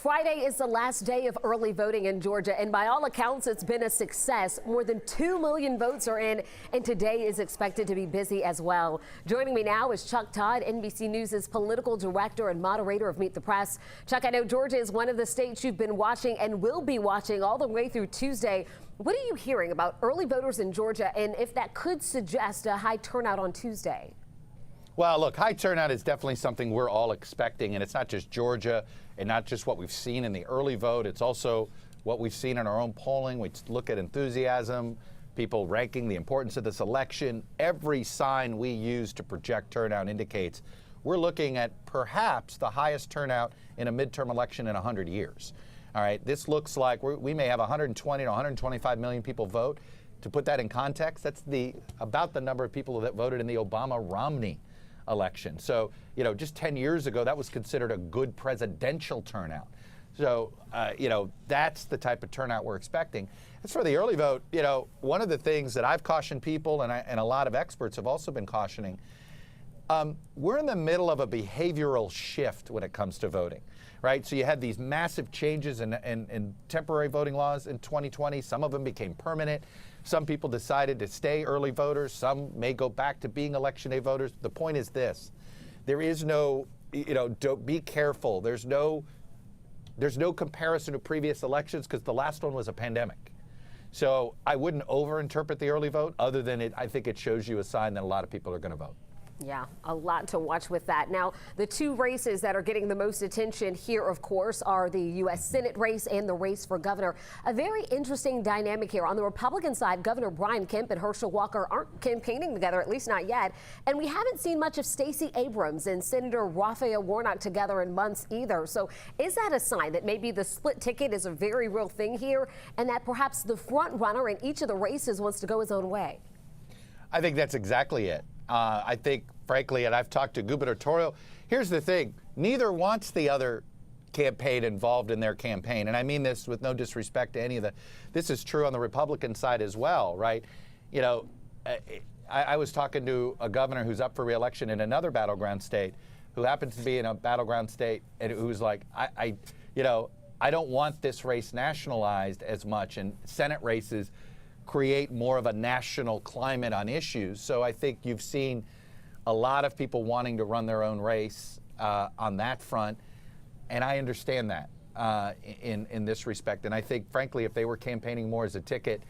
Friday is the last day of early voting in Georgia, and by all accounts, it's been a success. More than 2 million votes are in, and today is expected to be busy as well. Joining me now is Chuck Todd, NBC News' political director and moderator of Meet the Press. Chuck, I know Georgia is one of the states you've been watching and will be watching all the way through Tuesday. What are you hearing about early voters in Georgia, and if that could suggest a high turnout on Tuesday? Well, look, high turnout is definitely something we're all expecting, and it's not just Georgia and not just what we've seen in the early vote. It's also what we've seen in our own polling. We look at enthusiasm, people ranking the importance of this election. Every sign we use to project turnout indicates we're looking at perhaps the highest turnout in a midterm election in 100 years. All right, this looks like we may have 120 to 125 million people vote. To put that in context, that's about the number of people that voted in the Obama-Romney election. So, just 10 years ago, that was considered a good presidential turnout. So, that's the type of turnout we're expecting. As for the early vote, one of the things that I've cautioned people, and a lot of experts have also been cautioning, we're in the middle of a behavioral shift when it comes to voting, right? So you had these massive changes in temporary voting laws in 2020. Some of them became permanent. Some people decided to stay early voters. Some may go back to being election day voters. The point is this: there is no, don't be careful. There's no comparison to previous elections because the last one was a pandemic. So I wouldn't overinterpret the early vote, other than I think it shows you a sign that a lot of people are going to vote. Yeah, a lot to watch with that. Now, the two races that are getting the most attention here, of course, are the U.S. Senate race and the race for governor. A very interesting dynamic here. On the Republican side, Governor Brian Kemp and Herschel Walker aren't campaigning together, at least not yet. And we haven't seen much of Stacey Abrams and Senator Raphael Warnock together in months either. So is that a sign that maybe the split ticket is a very real thing here, and that perhaps the front runner in each of the races wants to go his own way? I think that's exactly it. I think, frankly, and I've talked to gubernatorial, here's the thing, neither wants the other campaign involved in their campaign. And I mean this with no disrespect to any of this is true on the Republican side as well, right? I was talking to a governor who's up for re-election in another battleground state, who happens to be in a battleground state, and who's like, I don't want this race nationalized as much, and Senate races create more of a national climate on issues. So I think you've seen a lot of people wanting to run their own race on that front, and I understand that in this respect. And I think, frankly, if they were campaigning more as a ticket,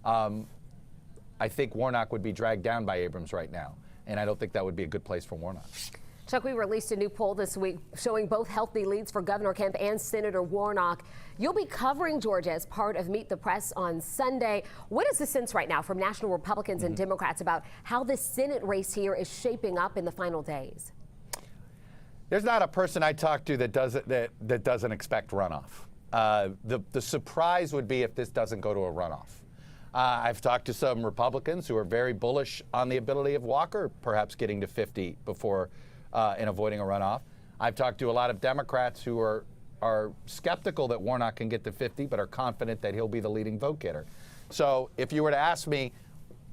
I think Warnock would be dragged down by Abrams right now, and I don't think that would be a good place for Warnock. Chuck, we released a new poll this week showing both healthy leads for Governor Kemp and Senator Warnock. You'll be covering Georgia as part of Meet the Press on Sunday. What is the sense right now from national Republicans and Democrats about how this Senate race here is shaping up in the final days? There's not a person I talk to that doesn't expect runoff. The surprise would be if this doesn't go to a runoff. I've talked to some Republicans who are very bullish on the ability of Walker perhaps getting to 50 before and avoiding a runoff. I've talked to a lot of Democrats who are skeptical that Warnock can get to 50, but are confident that he'll be the leading vote getter. So if you were to ask me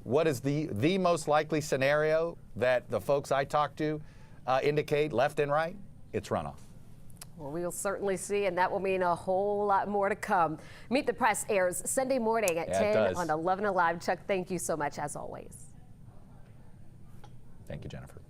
what is the most likely scenario that the folks I talk to indicate, left and right, it's runoff. Well, we'll certainly see, and that will mean a whole lot more to come. Meet the Press airs Sunday morning at 10 on 11 Alive. Chuck, thank you so much, as always. Thank you, Jennifer.